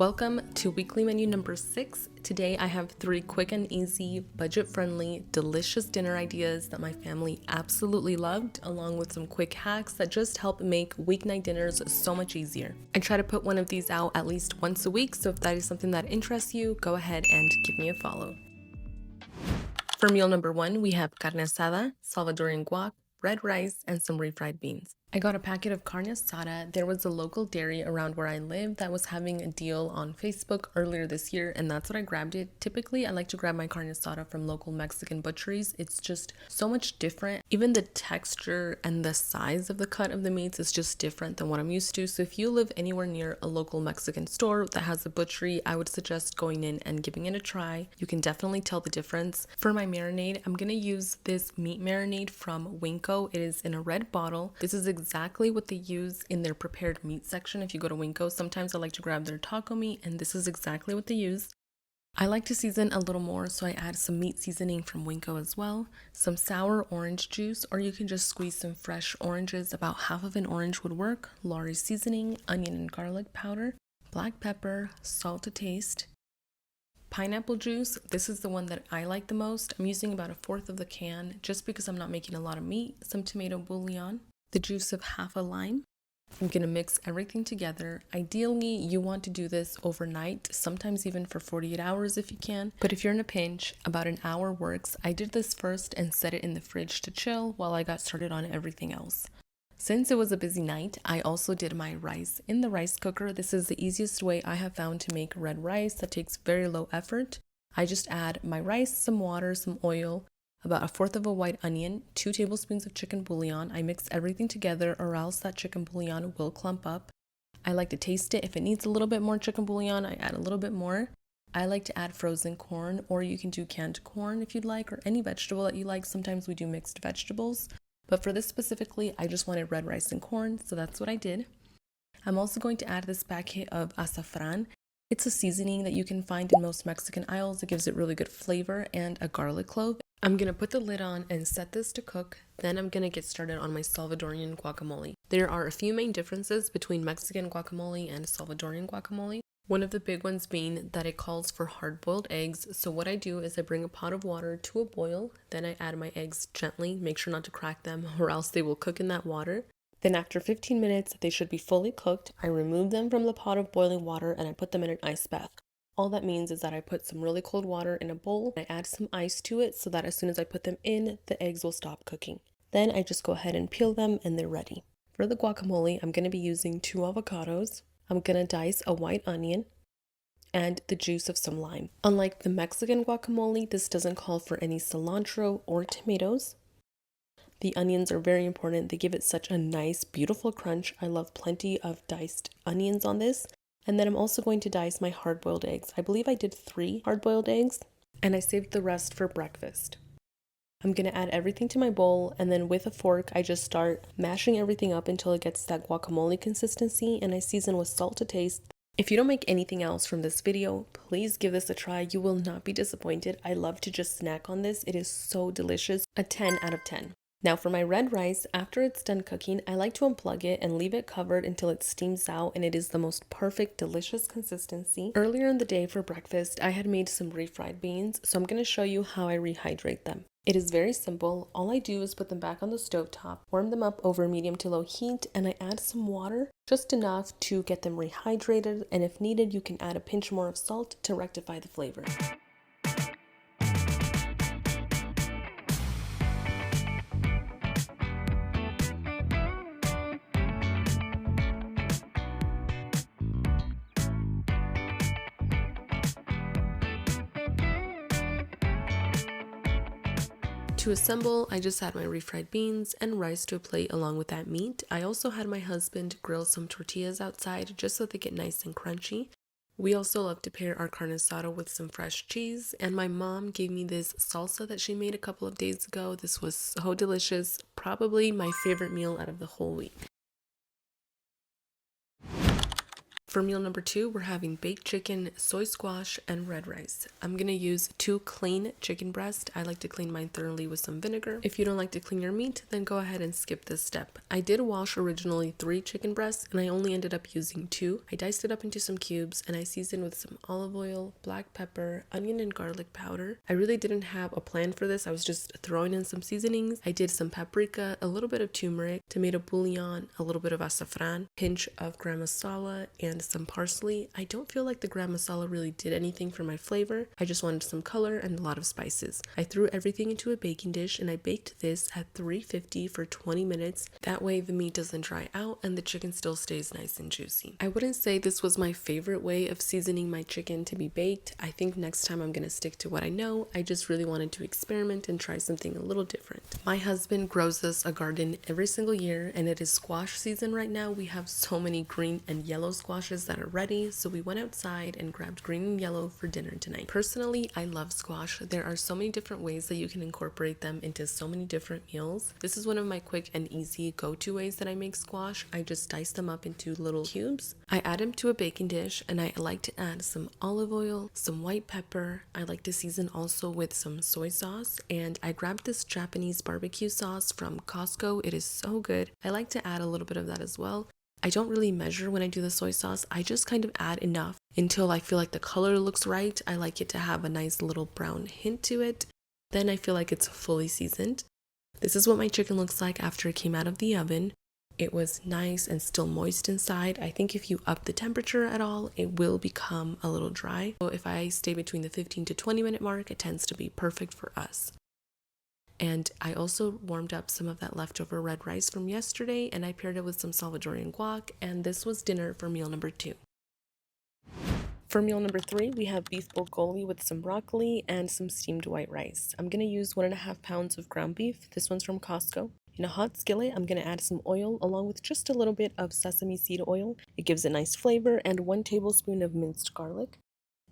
Welcome to weekly menu number 6. Today I have 3 quick and easy, budget-friendly, delicious dinner ideas that my family absolutely loved, along with some quick hacks that just help make weeknight dinners so much easier. I try to put one of these out at least once a week, so if that is something that interests you, go ahead and give me a follow. For meal number 1, we have carne asada, Salvadorian guac, red rice, and some refried beans. I got a packet of carne asada. There was a local dairy around where I live that was having a deal on Facebook earlier this year, and that's what I grabbed it. Typically, I like to grab my carne asada from local Mexican butcheries. It's just so much different. Even the texture and the size of the cut of the meats is just different than what I'm used to. So if you live anywhere near a local Mexican store that has a butchery, I would suggest going in and giving it a try. You can definitely tell the difference. For my marinade, I'm gonna use this meat marinade from Winco. It is in a red bottle. This is exactly what they use in their prepared meat section. If you go to Winco, sometimes I like to grab their taco meat, and this is exactly what they use. I like to season a little more, so I add some meat seasoning from Winco as well, some sour orange juice, or you can just squeeze some fresh oranges. About half of an orange would work, Lorry seasoning, onion and garlic powder, black pepper, salt to taste, pineapple juice. This is the one that I like the most. I'm using about 1/4 of the can just because I'm not making a lot of meat, some tomato bouillon, the juice of half a lime. I'm gonna mix everything together. Ideally, you want to do this overnight, sometimes even for 48 hours if you can. But if you're in a pinch, about an hour works. I did this first and set it in the fridge to chill while I got started on everything else. Since it was a busy night, I also did my rice in the rice cooker. This is the easiest way I have found to make red rice that takes very low effort. I just add my rice, some water, some oil, about 1/4 of a white onion, 2 tablespoons of chicken bouillon. I mix everything together or else that chicken bouillon will clump up. I like to taste it. If it needs a little bit more chicken bouillon, I add a little bit more. I like to add frozen corn, or you can do canned corn if you'd like, or any vegetable that you like. Sometimes we do mixed vegetables. But for this specifically, I just wanted red rice and corn, so that's what I did. I'm also going to add this packet of azafran. It's a seasoning that you can find in most Mexican aisles. It gives it really good flavor, and a garlic clove. I'm going to put the lid on and set this to cook. Then I'm going to get started on my Salvadorian guacamole. There are a few main differences between Mexican guacamole and Salvadorian guacamole. One of the big ones being that it calls for hard-boiled eggs. So what I do is I bring a pot of water to a boil, then I add my eggs gently, make sure not to crack them or else they will cook in that water. Then after 15 minutes, they should be fully cooked. I remove them from the pot of boiling water and I put them in an ice bath. All that means is that I put some really cold water in a bowl, I add some ice to it so that as soon as I put them in, the eggs will stop cooking. Then I just go ahead and peel them and they're ready. For the guacamole, I'm going to be using 2 avocados. I'm going to dice a white onion and the juice of some lime. Unlike the Mexican guacamole, this doesn't call for any cilantro or tomatoes. The onions are very important. They give it such a nice, beautiful crunch. I love plenty of diced onions on this. And then I'm also going to dice my hard-boiled eggs. I believe I did 3 hard-boiled eggs, and I saved the rest for breakfast. I'm going to add everything to my bowl, and then with a fork, I just start mashing everything up until it gets that guacamole consistency, and I season with salt to taste. If you don't make anything else from this video, please give this a try. You will not be disappointed. I love to just snack on this. It is so delicious. A 10 out of 10. Now for my red rice, after it's done cooking, I like to unplug it and leave it covered until it steams out and it is the most perfect, delicious consistency. Earlier in the day for breakfast, I had made some refried beans, so I'm going to show you how I rehydrate them. It is very simple. All I do is put them back on the stovetop, warm them up over medium to low heat, and I add some water, just enough to get them rehydrated, and if needed, you can add a pinch more of salt to rectify the flavor. To assemble, I just add my refried beans and rice to a plate along with that meat. I also had my husband grill some tortillas outside just so they get nice and crunchy. We also love to pair our carne asada with some fresh cheese, and my mom gave me this salsa that she made a couple of days ago. This was so delicious, probably my favorite meal out of the whole week. For meal number 2, we're having baked chicken, soy squash, and red rice. I'm gonna use 2 clean chicken breasts. I like to clean mine thoroughly with some vinegar. If you don't like to clean your meat, then go ahead and skip this step. I did wash originally 3 chicken breasts, and I only ended up using 2. I diced it up into some cubes, and I seasoned with some olive oil, black pepper, onion and garlic powder. I really didn't have a plan for this. I was just throwing in some seasonings. I did some paprika, a little bit of turmeric, tomato bouillon, a little bit of azafran, pinch of garam masala, and some parsley. I don't feel like the garam masala really did anything for my flavor. I just wanted some color and a lot of spices. I threw everything into a baking dish and I baked this at 350 for 20 minutes. That way the meat doesn't dry out and the chicken still stays nice and juicy. I wouldn't say this was my favorite way of seasoning my chicken to be baked. I think next time I'm gonna stick to what I know. I just really wanted to experiment and try something a little different. My husband grows us a garden every single year and it is squash season right now. We have so many green and yellow squashes that are ready, so we went outside and grabbed green and yellow for dinner tonight. Personally, I love squash. There are so many different ways that you can incorporate them into so many different meals. This is one of my quick and easy go-to ways that I make squash. I just dice them up into little cubes. I add them to a baking dish and I like to add some olive oil, some white pepper. I like to season also with some soy sauce, and I grabbed this Japanese barbecue sauce from Costco. It is so good. I like to add a little bit of that as well. I don't really measure when I do the soy sauce. I just kind of add enough until I feel like the color looks right. I like it to have a nice little brown hint to it. Then I feel like it's fully seasoned. This is what my chicken looks like after it came out of the oven. It was nice and still moist inside. I think if you up the temperature at all, it will become a little dry. So if I stay between the 15 to 20 minute mark, it tends to be perfect for us. And I also warmed up some of that leftover red rice from yesterday and I paired it with some Salvadorian guac, and this was dinner for meal number 2. For meal number 3, we have beef bulgogi with some broccoli and some steamed white rice. I'm going to use 1.5 pounds of ground beef. This one's from Costco. In a hot skillet, I'm going to add some oil along with just a little bit of sesame seed oil. It gives a nice flavor, and 1 tablespoon of minced garlic.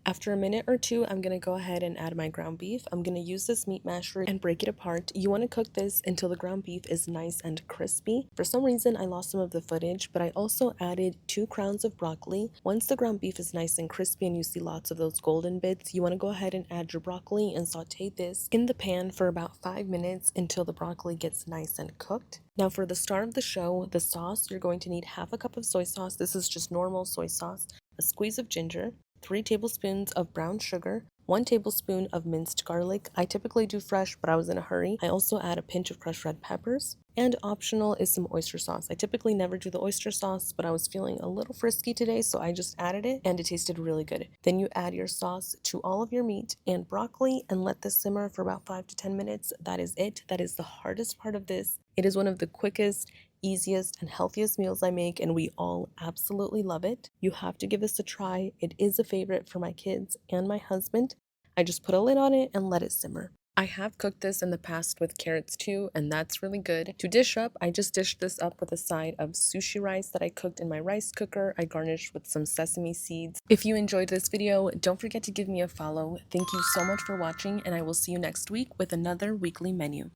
After a minute or 2, I'm going to go ahead and add my ground beef. I'm going to use this meat masher and break it apart. You want to cook this until the ground beef is nice and crispy. For some reason, I lost some of the footage, but I also added 2 crowns of broccoli. Once the ground beef is nice and crispy and you see lots of those golden bits, you want to go ahead and add your broccoli and saute this in the pan for about 5 minutes until the broccoli gets nice and cooked. Now for the star of the show, the sauce, you're going to need 1/2 cup of soy sauce. This is just normal soy sauce, a squeeze of ginger, 3 tablespoons of brown sugar, 1 tablespoon of minced garlic. I typically do fresh, but I was in a hurry. I also add a pinch of crushed red peppers, and optional is some oyster sauce. I typically never do the oyster sauce, but I was feeling a little frisky today, so I just added it, and it tasted really good. Then you add your sauce to all of your meat and broccoli and let this simmer for about 5 to 10 minutes. That is it. That is the hardest part of this. It is one of the quickest, easiest, and healthiest meals I make, and we all absolutely love it. You have to give this a try. It is a favorite for my kids and my husband. I just put a lid on it and let it simmer. I have cooked this in the past with carrots too, and that's really good. To dish up, I just dished this up with a side of sushi rice that I cooked in my rice cooker. I garnished with some sesame seeds. If you enjoyed this video, don't forget to give me a follow. Thank you so much for watching, and I will see you next week with another weekly menu.